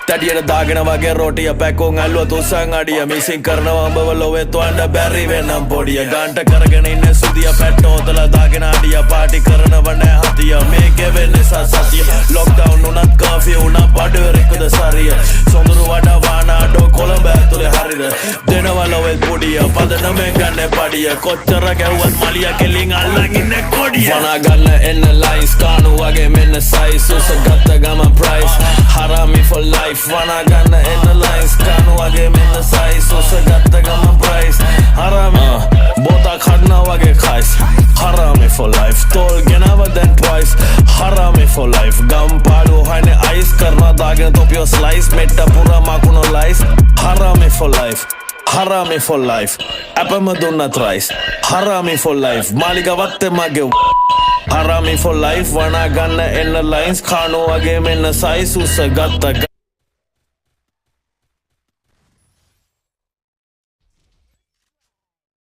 තැඩියට දාගෙන වගේ රෝටිය පැකෝන් ඇල්ලුව තුස්සන් අඩිය මිසින් කරනවා උඹව ලොවේ තුවන්ඩ බැරි වෙනම් පොඩිය ගන්ට කරගෙන ඉන්න සුදිය පැට්ටෝතල දාගෙන අඩිය පාටි කරනව නෑ හතිය මේකෙ වෙන්නේ සතිය ලොක්ඩවුන් උනත් කාෆිය උනා බඩවරෙක්කද සරිය සොඳුරු වඩා වානාඩෝ කොළඹ ඇතුලේ හරිද දෙනවා ලොවෙත් පොඩිය පදනමෙන් ගන්න පඩිය කොච්චර ගැව්වත් මලිය කෙලින් අල්ලන් ඉන්න කොඩිය වනා ගන්න එන්න ලයිස් කානු වගේ මෙන්න සයිස් උස ගත්ත ගම ප්‍රයිස් හරාමි for life වනා ගන්න එන්න ලයිස් කානු වගේ මෙන්න සයිස් උස ගත්ත ගම ප්‍රයිස් හරාමි බෝතා කඩනා වගේ කයිස් හරාමි for life තෝල් ගෙනව දැන් twice හරාමි for life ගම් පාඩු හයිනේ අයිස් කරනා දාගෙන තොපියෝ ස්ලයිස් මෙට්ට පුරා මකුණෝ ලයිස් හරාමි for life Harami for life අපම දුන්නත් රයිස් Harami for life මාලිගවත්තේ මගේ Harami for life වනා ගන්න එන්න ලයින්ස් කානෝ වගේ මෙන්න සයිස් උස ගත්ත